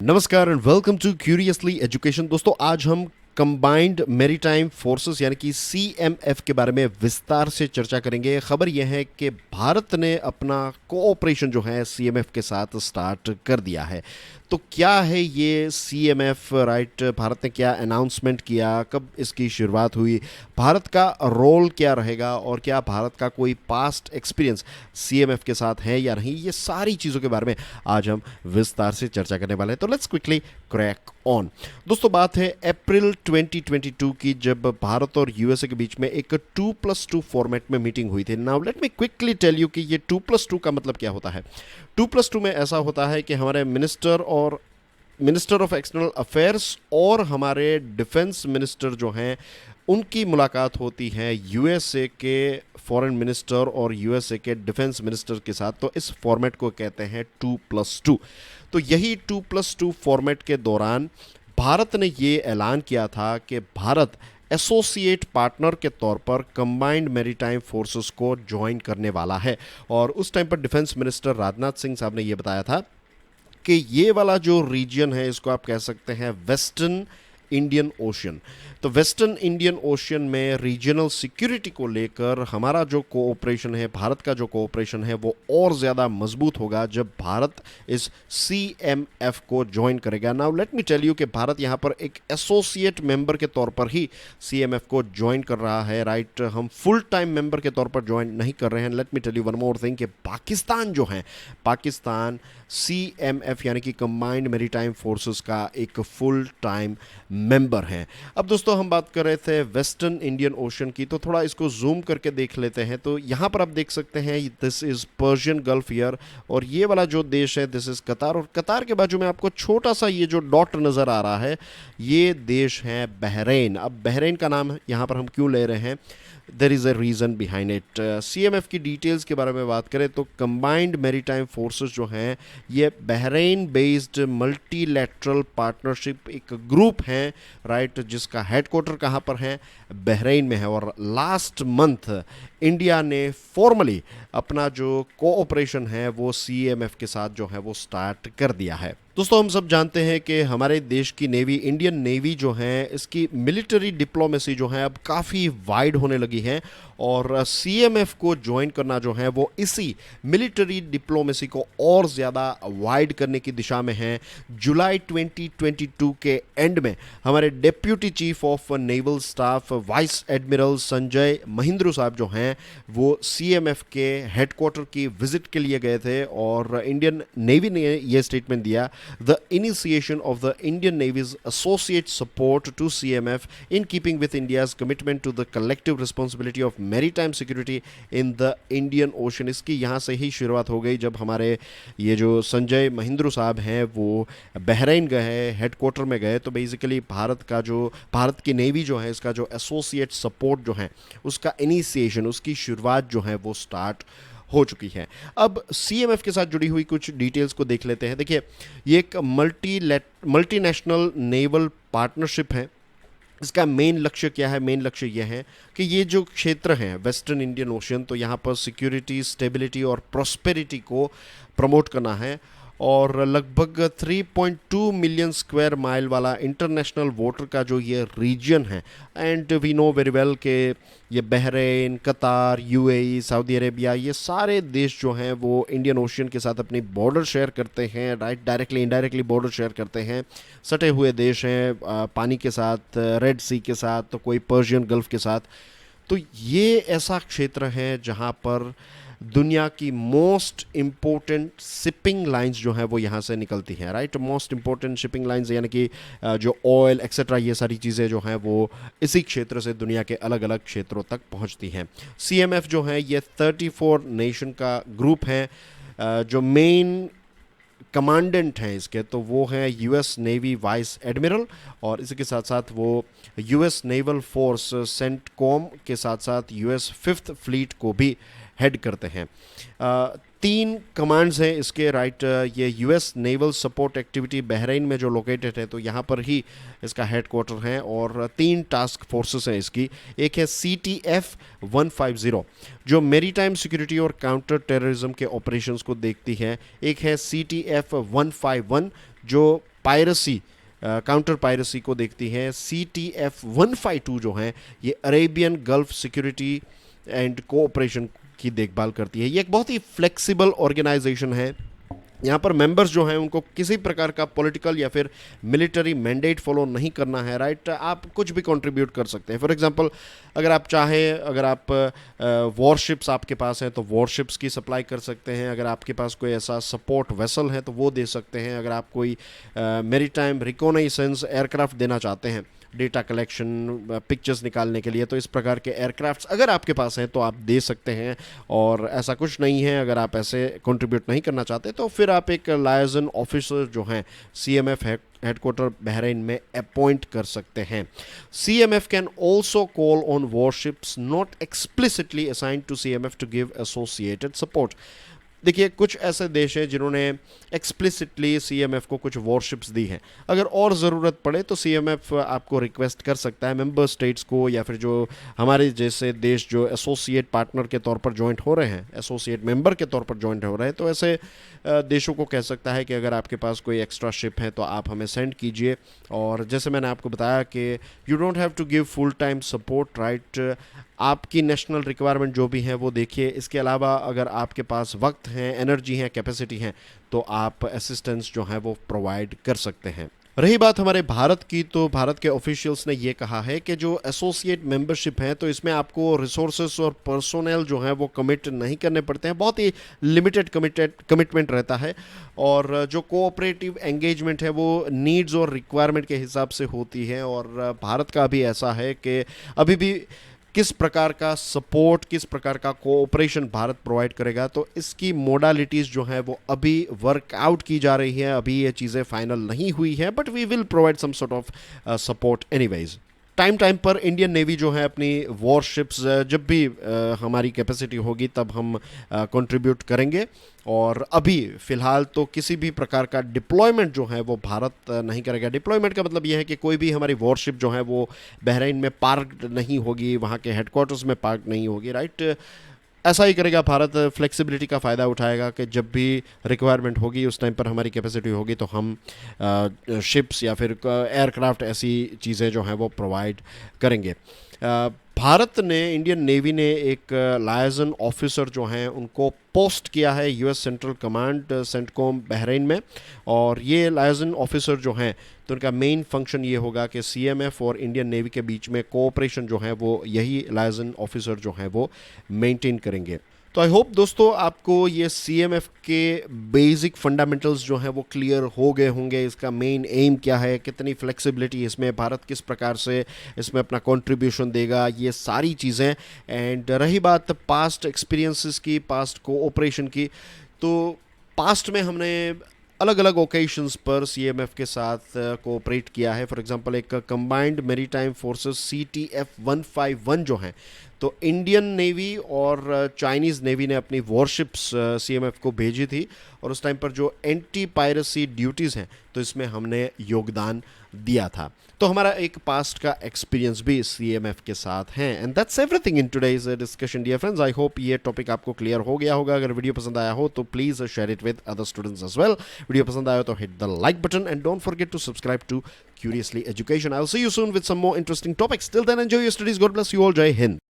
नमस्कार and welcome to curiously education. दोस्तों, आज हम कंबाइंड मैरीटाइम फोर्सेस यानी कि सीएमएफ के बारे में विस्तार से चर्चा करेंगे। खबर यह है कि भारत ने अपना कोऑपरेशन जो है सीएमएफ के साथ स्टार्ट कर दिया है। तो क्या है ये सीएमएफ, राइट? भारत ने क्या अनाउंसमेंट किया, कब इसकी शुरुआत हुई, भारत का रोल क्या रहेगा और क्या भारत का कोई पास्ट एक्सपीरियंस सीएमएफ के साथ है या नहीं, ये सारी चीज़ों के बारे में आज हम विस्तार से चर्चा करने वाले हैं। तो लेट्स क्विकली क्रैक ऑन। दोस्तों, बात है अप्रैल 2022 की, जब भारत और यूएसए के बीच में एक 2+2 फॉर्मेट में मीटिंग हुई थी। Now let me quickly tell you कि ये 2+2 का मतलब क्या होता है। 2+2 में ऐसा होता है कि हमारे मिनिस्टर ऑफ एक्सटर्नल अफेयर्स और हमारे डिफेंस मिनिस्टर जो हैं उनकी मुलाकात होती है यूएसए के फॉरेन मिनिस्टर और यूएसए के डिफेंस मिनिस्टर के साथ। तो इस फॉर्मेट को कहते हैं 2+2। तो यही 2+2 फॉर्मेट के दौरान भारत ने ये ऐलान किया था कि भारत एसोसिएट पार्टनर के तौर पर कंबाइंड मैरीटाइम फोर्सेस को ज्वाइन करने वाला है। और उस टाइम पर डिफेंस मिनिस्टर राजनाथ सिंह साहब ने ये बताया था कि ये वाला जो रीजन है इसको आप कह सकते हैं वेस्टर्न इंडियन ओशन। तो वेस्टर्न इंडियन ओशन में रीजनल सिक्योरिटी को लेकर हमारा जो कोऑपरेशन है, भारत का जो कोऑपरेशन है, वो और ज़्यादा मजबूत होगा जब भारत इस सीएमएफ को ज्वाइन करेगा। Now let me tell you कि भारत यहाँ पर एक एसोसिएट मेंबर के तौर पर ही सीएमएफ को ज्वाइन कर रहा है, राइट? हम फुल टाइम मेंबर के तौर पर ज्वाइन नहीं कर रहे हैं। Let me tell you one more thing कि पाकिस्तान जो है, पाकिस्तान सीएमएफ यानी कि कंबाइंड मैरीटाइम फोर्सेस का एक फुल टाइम मेंबर हैं। अब दोस्तों, हम बात कर रहे थे वेस्टर्न इंडियन ओशन की, तो थोड़ा इसको जूम करके देख लेते हैं। तो यहाँ पर आप देख सकते हैं this is Persian gulf year, और ये वाला जो देश है दिस इज़ कतार, और कतार के बाजू में आपको छोटा सा ये जो डॉट नज़र आ रहा है ये देश है बहरीन। अब बहरीन का नाम यहाँ पर हम क्यों ले रहे हैं, there is a reason behind it. CMF की डिटेल्स के बारे में बात करें तो कंबाइंड मैरीटाइम फोर्सेस जो हैं ये बहरीन बेस्ड मल्टीलैटरल पार्टनरशिप एक ग्रुप है, राइट, जिसका हेडक्वार्टर कहाँ पर है, बहरीन में है। और लास्ट मंथ इंडिया ने फॉर्मली अपना जो कोऑपरेशन है वो सीएमएफ के साथ जो है वो स्टार्ट कर दिया है। दोस्तों, हम सब जानते हैं कि हमारे देश की नेवी, इंडियन नेवी जो है, इसकी मिलिट्री डिप्लोमेसी जो है अब काफ़ी वाइड होने लगी है, और सीएमएफ को ज्वाइन करना जो है वो इसी मिलिट्री डिप्लोमेसी को और ज़्यादा वाइड करने की दिशा में है। जुलाई 2022 के एंड में हमारे deputy chief of naval staff vice admiral Sanjay Mahindru साहब जो हैं वो सीएमएफ के हेडक्वार्टर की विजिट के लिए गए थे, और इंडियन नेवी ने यह स्टेटमेंट दिया, the initiation of the Indian navy's associate support to CMF in keeping with India's commitment to the collective responsibility of maritime security in the Indian ocean. इसकी यहाँ से ही शुरुआत हो गई जब हमारे ये जो संजय महिंद्रू साहब हैं वो बहरीन गए, हेडक्वार्टर में गए। तो बेसिकली भारत की नेवी जो है इसका जो एसोसिएट सपोर्ट जो है उसका इनिशिएशन, उसकी शुरुआत जो है वो स्टार्ट हो चुकी है। अब सीएमएफ के साथ जुड़ी हुई कुछ डिटेल्स को देख लेते हैं। देखिए, ये एक मल्टीनेशनल नेवल पार्टनरशिप है। इसका मेन लक्ष्य क्या है? मेन लक्ष्य यह है कि ये जो क्षेत्र हैं वेस्टर्न इंडियन ओशन, तो यहाँ पर सिक्योरिटी, स्टेबिलिटी और प्रॉस्पेरिटी को प्रमोट करना है। और लगभग 3.2 मिलियन स्क्वायर माइल वाला इंटरनेशनल वाटर का जो ये रीजन है, and we know very well कि ये बहरीन, कतार, यूएई, सऊदी अरेबिया, ये सारे देश जो हैं वो इंडियन ओशन के साथ अपनी बॉर्डर शेयर करते हैं, right? Directly indirectly border share करते हैं, सटे हुए देश हैं पानी के साथ, रेड सी के साथ, तो कोई पर्शियन गल्फ के साथ। तो ये ऐसा क्षेत्र है जहाँ पर दुनिया की मोस्ट इम्पोर्टेंट शिपिंग लाइंस जो है वो यहाँ से निकलती हैं, right? Most important shipping lines यानी कि जो ऑयल एक्सेट्रा, ये सारी चीज़ें जो हैं वो इसी क्षेत्र से दुनिया के अलग अलग क्षेत्रों तक पहुँचती हैं। सीएमएफ जो है ये 34 नेशन का ग्रुप है। जो मेन कमांडेंट हैं इसके, तो वो हैं यूएस नेवी वाइस एडमिरल, और इसी के साथ साथ वो यूएस नेवल फोर्स सेंटकॉम के साथ साथ यूएस 5th फ्लीट को भी हेड करते हैं। 3 कमांड्स हैं इसके, राइट? ये US naval support activity Bahrain में जो लोकेटेड है, तो यहाँ पर ही इसका हेडक्वार्टर है, और 3 टास्क फोर्सेस हैं इसकी। एक है CTF 150 जो मेरीटाइम सिक्योरिटी और काउंटर टेररिज्म के ऑपरेशंस को देखती है। एक है CTF 151 जो पायरेसी, काउंटर पायरेसी को देखती हैं। CTF-152 जो हैं ये Arabian gulf security and cooperation की देखभाल करती है। ये एक बहुत ही फ्लेक्सिबल ऑर्गेनाइजेशन है। यहाँ पर मेंबर्स जो हैं उनको किसी प्रकार का पॉलिटिकल या फिर मिलिट्री मैंडेट फॉलो नहीं करना है, राइट। आप कुछ भी कंट्रीब्यूट कर सकते हैं। फॉर एग्जांपल अगर आप चाहें, अगर आप वॉरशिप्स आपके पास हैं तो वॉरशिप्स की सप्लाई कर सकते हैं। अगर आपके पास कोई ऐसा सपोर्ट वेसल है तो वो दे सकते हैं। अगर आप कोई मैरीटाइम रिकॉनाइसेंस एयरक्राफ्ट देना चाहते हैं डेटा कलेक्शन, पिक्चर्स निकालने के लिए, तो इस प्रकार के एयरक्राफ्ट्स अगर आपके पास हैं तो आप दे सकते हैं। और ऐसा कुछ नहीं है, अगर आप ऐसे कंट्रीब्यूट नहीं करना चाहते तो फिर आप एक लायजन ऑफिसर जो हैं CMF हेडक्वार्टर बहरीन में अपॉइंट कर सकते हैं। CMF can also call on warships not explicitly assigned to CMF to give associated support. देखिए, कुछ ऐसे देश हैं जिन्होंने एक्सप्लिसिटली CMF को कुछ वॉरशिप्स दी हैं। अगर और ज़रूरत पड़े तो CMF आपको रिक्वेस्ट कर सकता है मेंबर स्टेट्स को, या फिर जो हमारे जैसे देश जो एसोसिएट पार्टनर के तौर पर जॉइंट हो रहे हैं, एसोसिएट मेंबर के तौर पर जॉइंट हो रहे हैं, तो ऐसे देशों को कह सकता है कि अगर आपके पास कोई एक्स्ट्रा शिप है तो आप हमें सेंड कीजिए। और जैसे मैंने आपको बताया कि you don't have to give full time support, right. आपकी नेशनल रिक्वायरमेंट जो भी है वो देखिए। इसके अलावा अगर आपके पास वक्त है, एनर्जी है, कैपेसिटी है, तो आप असिस्टेंस जो है वो प्रोवाइड कर सकते हैं। रही बात हमारे भारत की, तो भारत के ऑफिशियल्स ने ये कहा है कि जो एसोसिएट मेंबरशिप है तो इसमें आपको रिसोर्सेस और पर्सोनेल जो है वो कमिट नहीं करने पड़ते हैं। बहुत ही लिमिटेड कमिटमेंट रहता है। और जो कोऑपरेटिव एंगेजमेंट है वो नीड्स और रिक्वायरमेंट के हिसाब से होती है। और भारत का भी ऐसा है कि अभी भी किस प्रकार का सपोर्ट, किस प्रकार का कोऑपरेशन भारत प्रोवाइड करेगा, तो इसकी मोडालिटीज़ जो है वो अभी वर्कआउट की जा रही है। अभी ये चीज़ें फाइनल नहीं हुई है, but we will provide some sort of support anyways. Time पर इंडियन नेवी जो है अपनी वॉरशिप्स जब भी हमारी कैपेसिटी होगी तब हम कंट्रीब्यूट करेंगे। और अभी फ़िलहाल तो किसी भी प्रकार का डिप्लॉयमेंट जो है वो भारत नहीं करेगा। डिप्लॉयमेंट का मतलब ये है कि कोई भी हमारी वॉरशिप जो है वो बहरीन में पार्क नहीं होगी, वहाँ के हेडक्वार्टर्स में पार्क नहीं होगी, राइट। ऐसा ही करेगा भारत। फ्लेक्सिबिलिटी का फ़ायदा उठाएगा कि जब भी रिक्वायरमेंट होगी उस टाइम पर हमारी कैपेसिटी होगी तो हम शिप्स या फिर एयरक्राफ्ट ऐसी चीज़ें जो हैं वो प्रोवाइड करेंगे। भारत ने, इंडियन नेवी ने एक लायजन ऑफिसर जो हैं उनको पोस्ट किया है US central command CENTCOM Bahrain में। और ये लायजन ऑफिसर जो हैं तो उनका मेन फंक्शन ये होगा कि CMF और इंडियन नेवी के बीच में कोऑपरेशन जो है वो यही लायजन ऑफिसर जो हैं वो मेंटेन करेंगे। तो आई होप दोस्तों आपको ये CMF के बेसिक फंडामेंटल्स जो हैं वो क्लियर हो गए होंगे। इसका मेन एम क्या है, कितनी फ्लेक्सिबिलिटी इसमें, भारत किस प्रकार से इसमें अपना कंट्रीब्यूशन देगा, ये सारी चीज़ें। एंड रही बात पास्ट एक्सपीरियंसेस की, पास्ट कोऑपरेशन की, तो पास्ट में हमने अलग अलग ओकेशंस पर CMF के साथ कोऑपरेट किया है। फॉर एग्जांपल एक कंबाइंड मैरीटाइम फोर्सेस CTF-151 जो हैं, तो इंडियन नेवी और चाइनीज़ नेवी ने अपनी वॉरशिप्स CMF को भेजी थी। और उस टाइम पर जो एंटी पायरेसी ड्यूटीज़ हैं तो इसमें हमने योगदान दिया था। तो हमारा एक पास्ट का एक्सपीरियंस भी CMF के साथ है। And that's everything in today's discussion dear friends. I hope ये टॉपिक आपको क्लियर हो गया होगा। अगर वीडियो पसंद आया हो तो please share it with other students as well. Video पसंद आया तो hit the like button and don't forget to subscribe to Curiously Education. I'll see you soon with some more interesting topics. Till then, enjoy your studies. God bless you all. Jai Hind.